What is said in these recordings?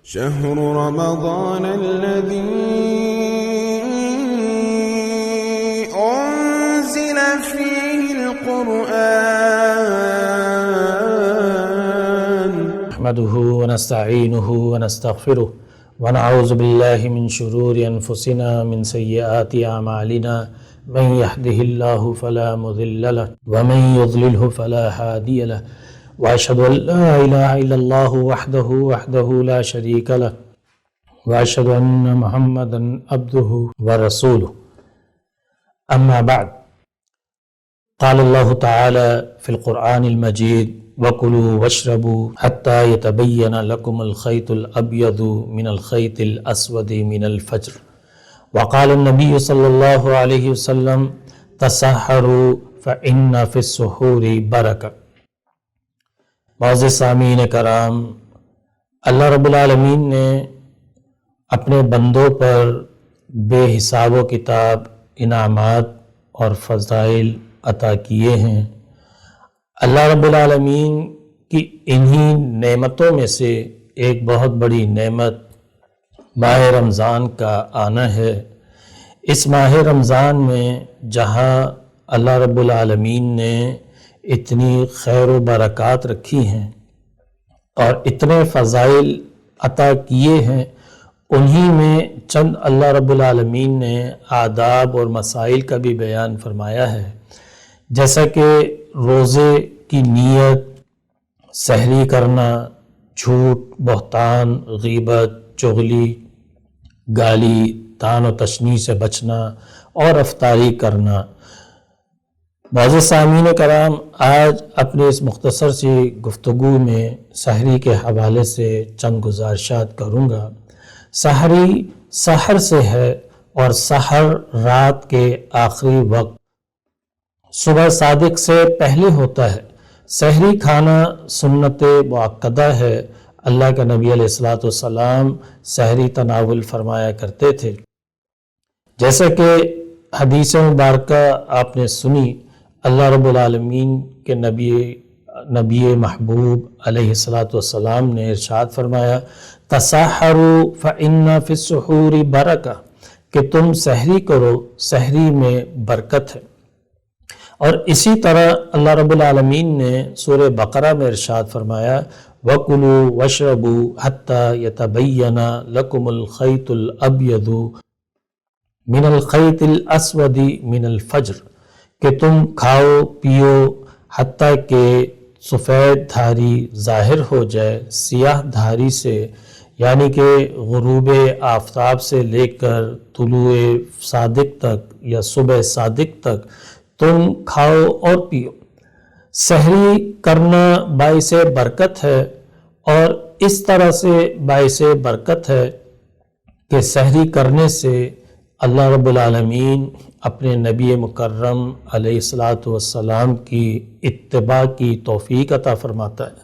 شهر رمضان الذي أنزل فيه القرآن نحمده ونستعينه ونستغفره ونعوذ بالله من شرور أنفسنا من سيئات أعمالنا من يهده الله فلا مضل له ومن يضلله فلا هادي له وأشهد أن لا إله إلا الله وحده لا شريك له وأشهد أن محمدا عبده ورسوله أما بعد قال الله تعالى في القرآن المجيد وكلوا واشربوا حتى يتبين لكم الخيط الأبيض من الخيط الأسود من الفجر وقال النبي صلى الله عليه وسلم تسحروا فإن في السحور برکہ۔ معزز سامعین کرام، اللہ رب العالمین نے اپنے بندوں پر بے حساب و کتاب انعامات اور فضائل عطا کیے ہیں۔ اللہ رب العالمین کی انہی نعمتوں میں سے ایک بہت بڑی نعمت ماہ رمضان کا آنا ہے۔ اس ماہ رمضان میں جہاں اللہ رب العالمین نے اتنی خیر و برکات رکھی ہیں اور اتنے فضائل عطا کیے ہیں، انہی میں چند اللہ رب العالمین نے آداب اور مسائل کا بھی بیان فرمایا ہے، جیسا کہ روزے کی نیت، سحری کرنا، جھوٹ، بہتان، غیبت، چغلی، گالی، طعن و تشنیع سے بچنا اور افطاری کرنا۔ معزز سامعین کرام، آج اپنے اس مختصر سی گفتگو میں سحری کے حوالے سے چند گزارشات کروں گا۔ سحری سحر سے ہے اور سحر رات کے آخری وقت صبح صادق سے پہلے ہوتا ہے۔ سحری کھانا سنت مؤکدہ ہے۔ اللہ کے نبی علیہ السلام سحری تناول فرمایا کرتے تھے، جیسا کہ حدیث مبارکہ آپ نے سنی۔ اللہ رب العالمین کے نبی محبوب علیہ السلام نے ارشاد فرمایا تسحروا فإن فی السحور برکہ، کہ تم سحری کرو، سحری میں برکت ہے۔ اور اسی طرح اللہ رب العالمین نے سورہ بقرہ میں ارشاد فرمایا وَكُلُوا وَاشْرَبُوا حَتَّى يَتَبَيَّنَ لَكُمُ الْخَيْطُ الْأَبْيَضُ مِنَ الْخَيْطِ الْأَسْوَدِ مِنَ الْفَجْرِ، کہ تم کھاؤ پیو حتیٰ کہ سفید دھاری ظاہر ہو جائے سیاہ دھاری سے، یعنی کہ غروب آفتاب سے لے کر طلوع صادق تک یا صبح صادق تک تم کھاؤ اور پیو۔ سحری کرنا باعث برکت ہے، اور اس طرح سے باعث برکت ہے کہ سحری کرنے سے اللہ رب العالمین اپنے نبی مکرم علیہ السلام کی اتباع کی توفیق عطا فرماتا ہے۔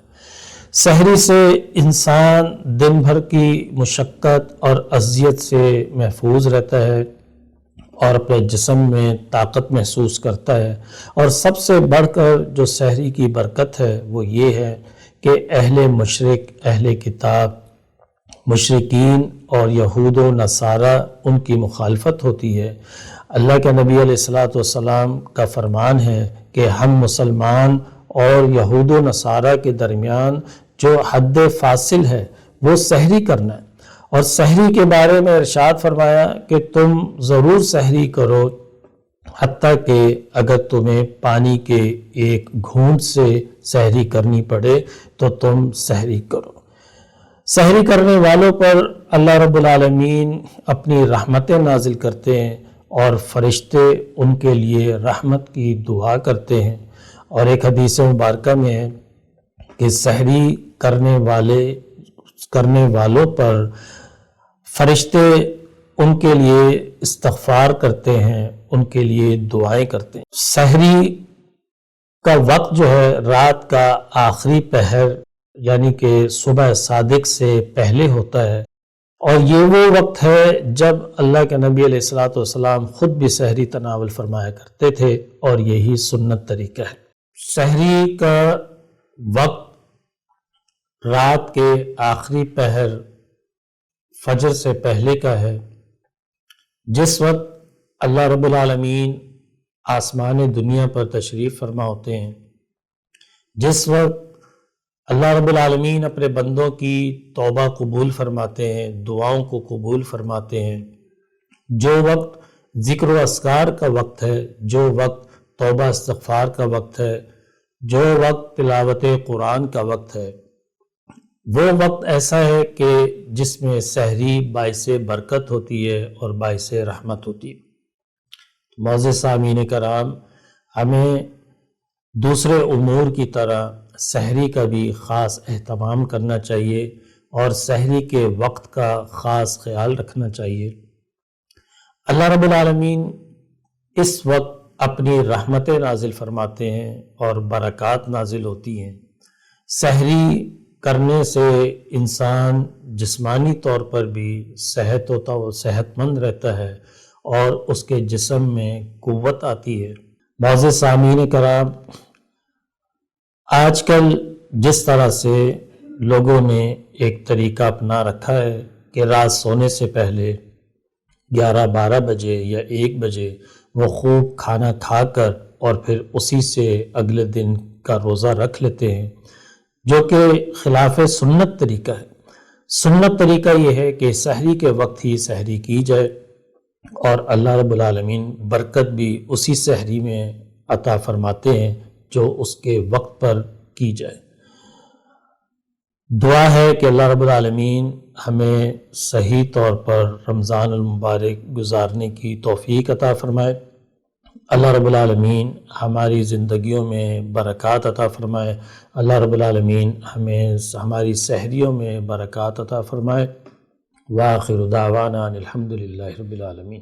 سحری سے انسان دن بھر کی مشقت اور اذیت سے محفوظ رہتا ہے اور اپنے جسم میں طاقت محسوس کرتا ہے۔ اور سب سے بڑھ کر جو سحری کی برکت ہے وہ یہ ہے کہ اہل مشرک، اہل کتاب، مشرکین اور یہود و نصارہ ان کی مخالفت ہوتی ہے۔ اللہ کے نبی علیہ السلام کا فرمان ہے کہ ہم مسلمان اور یہود و نصارہ کے درمیان جو حد فاصل ہے وہ سحری کرنا ہے، اور سحری کے بارے میں ارشاد فرمایا کہ تم ضرور سحری کرو، حتیٰ کہ اگر تمہیں پانی کے ایک گھونٹ سے سحری کرنی پڑے تو تم سحری کرو۔ سحری کرنے والوں پر اللہ رب العالمین اپنی رحمتیں نازل کرتے ہیں اور فرشتے ان کے لیے رحمت کی دعا کرتے ہیں۔ اور ایک حدیث مبارکہ میں ہے کہ سحری کرنے والوں پر فرشتے ان کے لیے استغفار کرتے ہیں، ان کے لیے دعائیں کرتے ہیں۔ سحری کا وقت جو ہے رات کا آخری پہر، یعنی کہ صبح صادق سے پہلے ہوتا ہے، اور یہ وہ وقت ہے جب اللہ کے نبی علیہ السلام خود بھی سحری تناول فرمایا کرتے تھے، اور یہی سنت طریقہ ہے۔ سحری کا وقت رات کے آخری پہر فجر سے پہلے کا ہے، جس وقت اللہ رب العالمین آسمان دنیا پر تشریف فرما ہوتے ہیں، جس وقت اللہ رب العالمین اپنے بندوں کی توبہ قبول فرماتے ہیں، دعاؤں کو قبول فرماتے ہیں، جو وقت ذکر و اذکار کا وقت ہے، جو وقت توبہ استغفار کا وقت ہے، جو وقت تلاوت قرآن کا وقت ہے، وہ وقت ایسا ہے کہ جس میں سحری باعث برکت ہوتی ہے اور باعث رحمت ہوتی ہے۔ معزز سامعین کرام، ہمیں دوسرے امور کی طرح سحری کا بھی خاص اہتمام کرنا چاہیے اور سحری کے وقت کا خاص خیال رکھنا چاہیے۔ اللہ رب العالمین اس وقت اپنی رحمتیں نازل فرماتے ہیں اور برکات نازل ہوتی ہیں۔ سحری کرنے سے انسان جسمانی طور پر بھی صحت مند رہتا ہے اور اس کے جسم میں قوت آتی ہے۔ معزز سامعین کرام، آج کل جس طرح سے لوگوں نے ایک طریقہ اپنا رکھا ہے کہ رات سونے سے پہلے 11-12 بجے یا 1 بجے وہ خوب کھانا کھا کر اور پھر اسی سے اگلے دن کا روزہ رکھ لیتے ہیں، جو کہ خلاف سنت طریقہ ہے۔ سنت طریقہ یہ ہے کہ سحری کے وقت ہی سحری کی جائے اور اللہ رب العالمین برکت بھی اسی سحری میں عطا فرماتے ہیں جو اس کے وقت پر کی جائے۔ دعا ہے کہ اللہ رب العالمین ہمیں صحیح طور پر رمضان المبارک گزارنے کی توفیق عطا فرمائے۔ اللہ رب العالمین ہماری زندگیوں میں برکات عطا فرمائے۔ اللہ رب العالمین ہمیں ہماری سحریوں میں برکات عطا فرمائے۔ وآخر دعوانا الحمدللہ رب العالمین۔